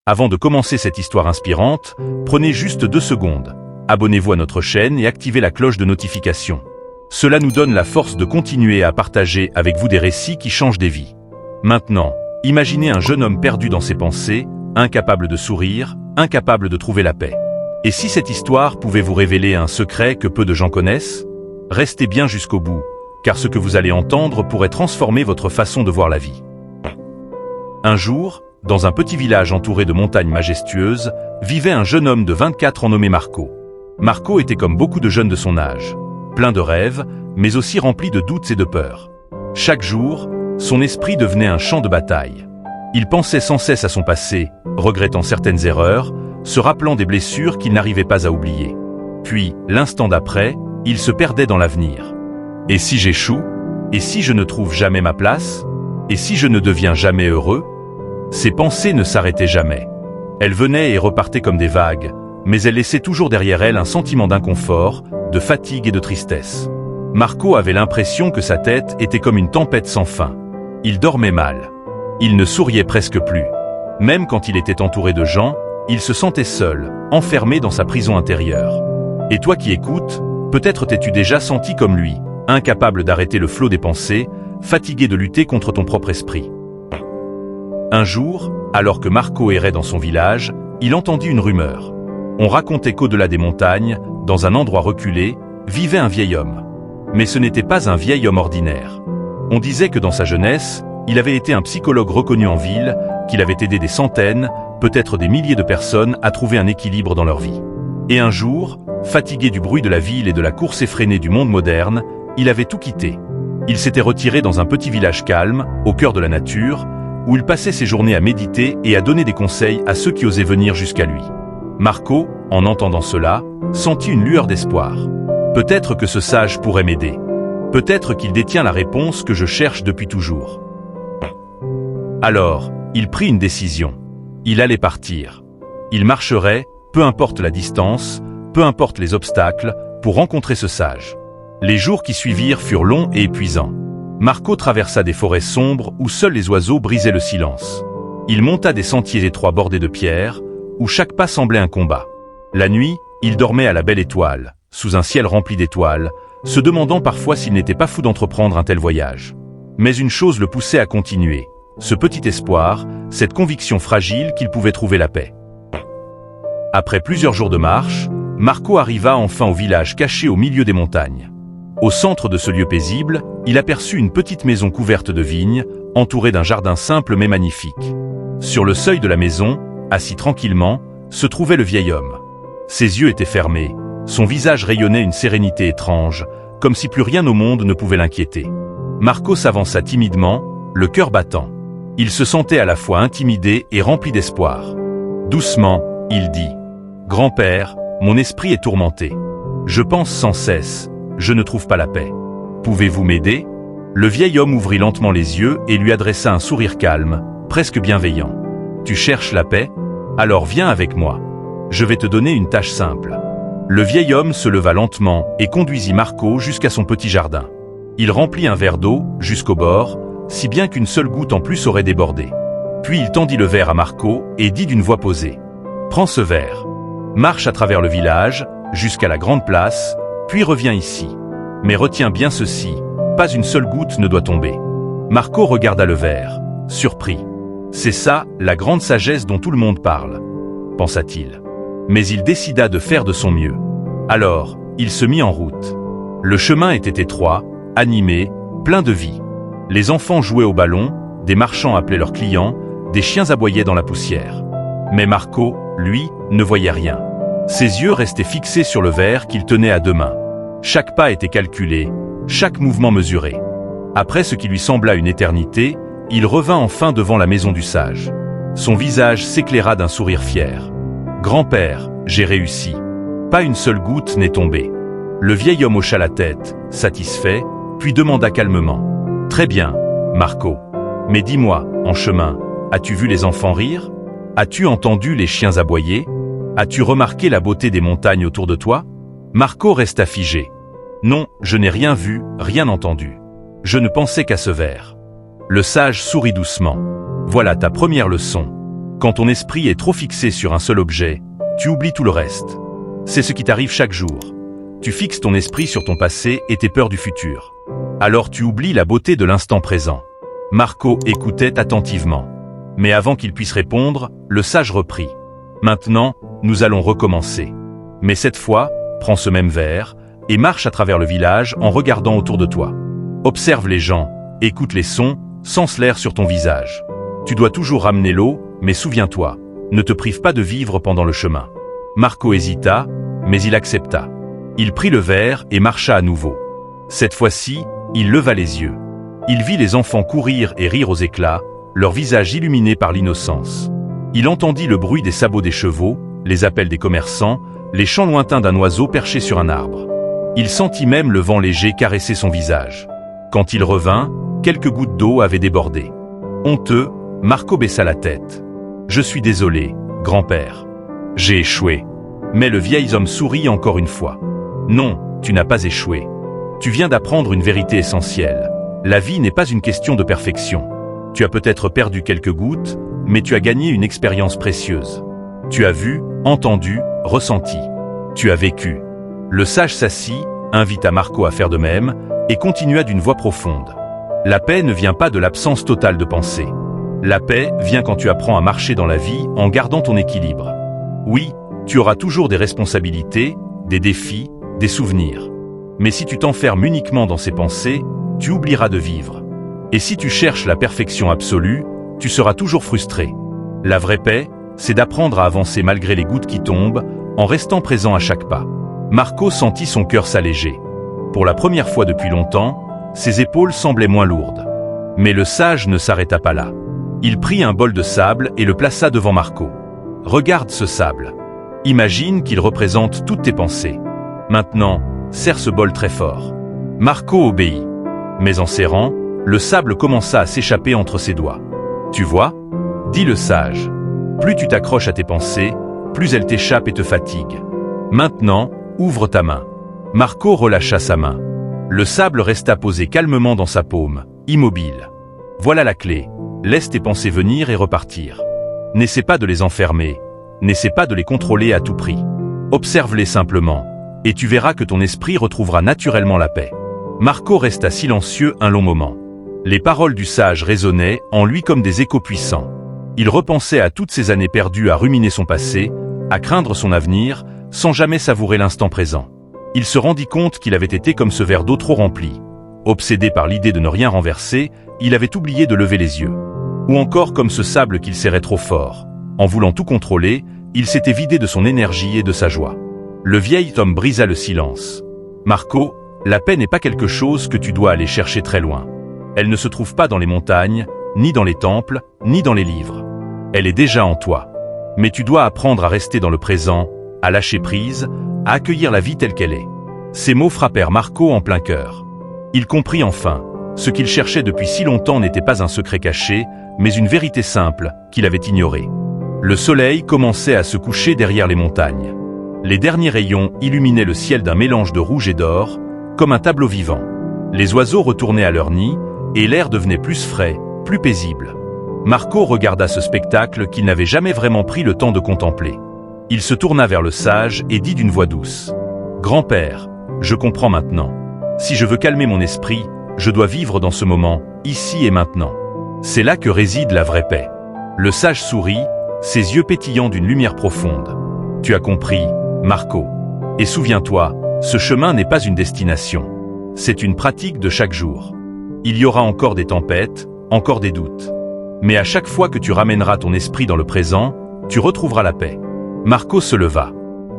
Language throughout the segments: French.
Avant de commencer cette histoire inspirante, prenez juste 2 secondes. Abonnez-vous à notre chaîne et activez la cloche de notification. Cela nous donne la force de continuer à partager avec vous des récits qui changent des vies. Maintenant, imaginez un jeune homme perdu dans ses pensées, incapable de sourire, incapable de trouver la paix. Et si cette histoire pouvait vous révéler un secret que peu de gens connaissent? Restez bien jusqu'au bout, car ce que vous allez entendre pourrait transformer votre façon de voir la vie. Un jour, dans un petit village entouré de montagnes majestueuses, vivait un jeune homme de 24 ans nommé Marco. Marco était comme beaucoup de jeunes de son âge, plein de rêves, mais aussi rempli de doutes et de peurs. Chaque jour, son esprit devenait un champ de bataille. Il pensait sans cesse à son passé, regrettant certaines erreurs, se rappelant des blessures qu'il n'arrivait pas à oublier. Puis, l'instant d'après, il se perdait dans l'avenir. Et si j'échoue? Et si je ne trouve jamais ma place? Et si je ne deviens jamais heureux? Ses pensées ne s'arrêtaient jamais. Elles venaient et repartaient comme des vagues, mais elles laissaient toujours derrière elles un sentiment d'inconfort, de fatigue et de tristesse. Marco avait l'impression que sa tête était comme une tempête sans fin. Il dormait mal. Il ne souriait presque plus. Même quand il était entouré de gens, il se sentait seul, enfermé dans sa prison intérieure. Et toi qui écoutes, peut-être t'es-tu déjà senti comme lui, incapable d'arrêter le flot des pensées, fatigué de lutter contre ton propre esprit. Un jour, alors que Marco errait dans son village, il entendit une rumeur. On racontait qu'au-delà des montagnes, dans un endroit reculé, vivait un vieil homme. Mais ce n'était pas un vieil homme ordinaire. On disait que dans sa jeunesse, il avait été un psychologue reconnu en ville, qu'il avait aidé des centaines, peut-être des milliers de personnes à trouver un équilibre dans leur vie. Et un jour, fatigué du bruit de la ville et de la course effrénée du monde moderne, il avait tout quitté. Il s'était retiré dans un petit village calme, au cœur de la nature, où il passait ses journées à méditer et à donner des conseils à ceux qui osaient venir jusqu'à lui. Marco, en entendant cela, sentit une lueur d'espoir. Peut-être que ce sage pourrait m'aider. Peut-être qu'il détient la réponse que je cherche depuis toujours. Alors, il prit une décision. Il allait partir. Il marcherait, peu importe la distance, peu importe les obstacles, pour rencontrer ce sage. Les jours qui suivirent furent longs et épuisants. Marco traversa des forêts sombres où seuls les oiseaux brisaient le silence. Il monta des sentiers étroits bordés de pierres, où chaque pas semblait un combat. La nuit, il dormait à la belle étoile, sous un ciel rempli d'étoiles, se demandant parfois s'il n'était pas fou d'entreprendre un tel voyage. Mais une chose le poussait à continuer, ce petit espoir, cette conviction fragile qu'il pouvait trouver la paix. Après plusieurs jours de marche, Marco arriva enfin au village caché au milieu des montagnes. Au centre de ce lieu paisible, il aperçut une petite maison couverte de vignes, entourée d'un jardin simple mais magnifique. Sur le seuil de la maison, assis tranquillement, se trouvait le vieil homme. Ses yeux étaient fermés, son visage rayonnait une sérénité étrange, comme si plus rien au monde ne pouvait l'inquiéter. Marco s'avança timidement, le cœur battant. Il se sentait à la fois intimidé et rempli d'espoir. Doucement, il dit « Grand-père, mon esprit est tourmenté. Je pense sans cesse. Je ne trouve pas la paix. Pouvez-vous m'aider ?» Le vieil homme ouvrit lentement les yeux et lui adressa un sourire calme, presque bienveillant. « Tu cherches la paix? Alors viens avec moi. Je vais te donner une tâche simple. » Le vieil homme se leva lentement et conduisit Marco jusqu'à son petit jardin. Il remplit un verre d'eau jusqu'au bord, si bien qu'une seule goutte en plus aurait débordé. Puis il tendit le verre à Marco et dit d'une voix posée « Prends ce verre. Marche à travers le village, jusqu'à la grande place, puis reviens ici. Mais retiens bien ceci, pas une seule goutte ne doit tomber. » Marco regarda le verre, surpris. « C'est ça, la grande sagesse dont tout le monde parle, » pensa-t-il. Mais il décida de faire de son mieux. Alors, il se mit en route. Le chemin était étroit, animé, plein de vie. Les enfants jouaient au ballon, des marchands appelaient leurs clients, des chiens aboyaient dans la poussière. Mais Marco, lui, ne voyait rien. Ses yeux restaient fixés sur le verre qu'il tenait à 2 mains. Chaque pas était calculé, chaque mouvement mesuré. Après ce qui lui sembla une éternité, il revint enfin devant la maison du sage. Son visage s'éclaira d'un sourire fier. « Grand-père, j'ai réussi. Pas une seule goutte n'est tombée. » Le vieil homme hocha la tête, satisfait, puis demanda calmement. « Très bien, Marco. Mais dis-moi, en chemin, as-tu vu les enfants rire? As-tu entendu les chiens aboyer? As-tu remarqué la beauté des montagnes autour de toi? » Marco resta figé. « Non, je n'ai rien vu, rien entendu. Je ne pensais qu'à ce verre. » Le sage sourit doucement. « Voilà ta première leçon. Quand ton esprit est trop fixé sur un seul objet, tu oublies tout le reste. C'est ce qui t'arrive chaque jour. Tu fixes ton esprit sur ton passé et tes peurs du futur. Alors tu oublies la beauté de l'instant présent. Marco écoutait attentivement. Mais avant qu'il puisse répondre, le sage reprit. Maintenant, nous allons recommencer. Mais cette fois, prends ce même verre et marche à travers le village en regardant autour de toi. Observe les gens, écoute les sons, sens l'air sur ton visage. Tu dois toujours ramener l'eau, mais souviens-toi, ne te prive pas de vivre pendant le chemin. Marco hésita, mais il accepta. Il prit le verre et marcha à nouveau. Cette fois-ci, il leva les yeux. Il vit les enfants courir et rire aux éclats, leur visage illuminé par l'innocence. Il entendit le bruit des sabots des chevaux, les appels des commerçants, les chants lointains d'un oiseau perché sur un arbre. Il sentit même le vent léger caresser son visage. Quand il revint, quelques gouttes d'eau avaient débordé. Honteux, Marco baissa la tête. « Je suis désolé, grand-père. J'ai échoué. » Mais le vieil homme sourit encore une fois. « Non, tu n'as pas échoué. Tu viens d'apprendre une vérité essentielle. La vie n'est pas une question de perfection. Tu as peut-être perdu quelques gouttes, mais tu as gagné une expérience précieuse. Tu as vu, entendu, ressenti. Tu as vécu. » Le sage s'assit, invita Marco à faire de même, et continua d'une voix profonde. « La paix ne vient pas de l'absence totale de pensée. La paix vient quand tu apprends à marcher dans la vie en gardant ton équilibre. Oui, tu auras toujours des responsabilités, des défis, des souvenirs. Mais si tu t'enfermes uniquement dans ces pensées, tu oublieras de vivre. Et si tu cherches la perfection absolue, tu seras toujours frustré. La vraie paix, c'est d'apprendre à avancer malgré les gouttes qui tombent, en restant présent à chaque pas. » Marco sentit son cœur s'alléger. Pour la première fois depuis longtemps, ses épaules semblaient moins lourdes. Mais le sage ne s'arrêta pas là. Il prit un bol de sable et le plaça devant Marco. « Regarde ce sable. Imagine qu'il représente toutes tes pensées. Maintenant, serre ce bol très fort. » Marco obéit. Mais en serrant, le sable commença à s'échapper entre ses doigts. « Tu vois ?» dit le sage. « Plus tu t'accroches à tes pensées, plus elles t'échappent et te fatiguent. Maintenant, ouvre ta main. » Marco relâcha sa main. Le sable resta posé calmement dans sa paume, immobile. Voilà la clé. Laisse tes pensées venir et repartir. N'essaie pas de les enfermer. N'essaie pas de les contrôler à tout prix. Observe-les simplement, et tu verras que ton esprit retrouvera naturellement la paix. Marco resta silencieux un long moment. Les paroles du sage résonnaient en lui comme des échos puissants. Il repensait à toutes ces années perdues à ruminer son passé, à craindre son avenir, sans jamais savourer l'instant présent. Il se rendit compte qu'il avait été comme ce verre d'eau trop rempli. Obsédé par l'idée de ne rien renverser, il avait oublié de lever les yeux. Ou encore comme ce sable qu'il serrait trop fort. En voulant tout contrôler, il s'était vidé de son énergie et de sa joie. Le vieil homme brisa le silence. « Marco, la paix n'est pas quelque chose que tu dois aller chercher très loin. Elle ne se trouve pas dans les montagnes, ni dans les temples, ni dans les livres. Elle est déjà en toi. Mais tu dois apprendre à rester dans le présent, à lâcher prise, à accueillir la vie telle qu'elle est. » Ces mots frappèrent Marco en plein cœur. Il comprit enfin. Ce qu'il cherchait depuis si longtemps n'était pas un secret caché, mais une vérité simple, qu'il avait ignorée. Le soleil commençait à se coucher derrière les montagnes. Les derniers rayons illuminaient le ciel d'un mélange de rouge et d'or, comme un tableau vivant. Les oiseaux retournaient à leur nid, et l'air devenait plus frais, plus paisible. Marco regarda ce spectacle qu'il n'avait jamais vraiment pris le temps de contempler. Il se tourna vers le sage et dit d'une voix douce. « Grand-père, je comprends maintenant. Si je veux calmer mon esprit, je dois vivre dans ce moment, ici et maintenant. C'est là que réside la vraie paix. » Le sage sourit, ses yeux pétillants d'une lumière profonde. « Tu as compris, Marco. Et souviens-toi, ce chemin n'est pas une destination. C'est une pratique de chaque jour. Il y aura encore des tempêtes, encore des doutes. Mais à chaque fois que tu ramèneras ton esprit dans le présent, tu retrouveras la paix. » Marco se leva.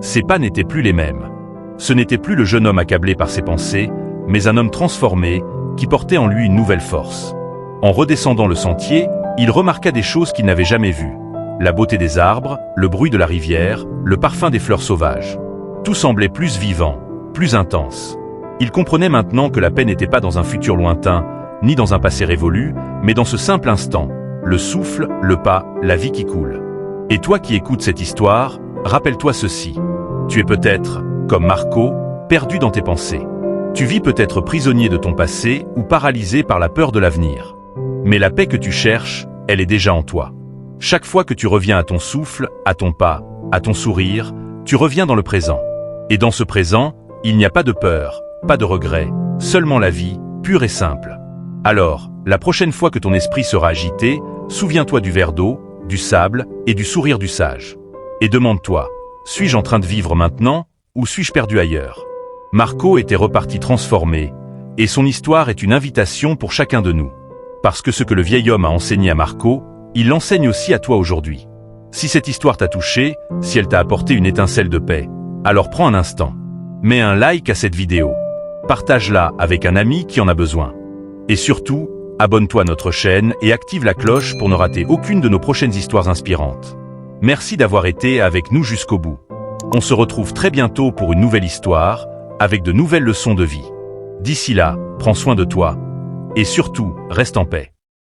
Ses pas n'étaient plus les mêmes. Ce n'était plus le jeune homme accablé par ses pensées, mais un homme transformé, qui portait en lui une nouvelle force. En redescendant le sentier, il remarqua des choses qu'il n'avait jamais vues. La beauté des arbres, le bruit de la rivière, le parfum des fleurs sauvages. Tout semblait plus vivant, plus intense. Il comprenait maintenant que la paix n'était pas dans un futur lointain, ni dans un passé révolu, mais dans ce simple instant, le souffle, le pas, la vie qui coule. Et toi qui écoutes cette histoire, rappelle-toi ceci. Tu es peut-être, comme Marco, perdu dans tes pensées. Tu vis peut-être prisonnier de ton passé ou paralysé par la peur de l'avenir. Mais la paix que tu cherches, elle est déjà en toi. Chaque fois que tu reviens à ton souffle, à ton pas, à ton sourire, tu reviens dans le présent. Et dans ce présent, il n'y a pas de peur, pas de regret, seulement la vie, pure et simple. Alors, la prochaine fois que ton esprit sera agité, souviens-toi du verre d'eau, du sable et du sourire du sage. Et demande-toi, suis-je en train de vivre maintenant ou suis-je perdu ailleurs? Marco était reparti transformé, et son histoire est une invitation pour chacun de nous. Parce que ce que le vieil homme a enseigné à Marco, il l'enseigne aussi à toi aujourd'hui. Si cette histoire t'a touché, si elle t'a apporté une étincelle de paix, alors prends un instant. Mets un like à cette vidéo. Partage-la avec un ami qui en a besoin. Et surtout, abonne-toi à notre chaîne et active la cloche pour ne rater aucune de nos prochaines histoires inspirantes. Merci d'avoir été avec nous jusqu'au bout. On se retrouve très bientôt pour une nouvelle histoire, avec de nouvelles leçons de vie. D'ici là, prends soin de toi. Et surtout, reste en paix.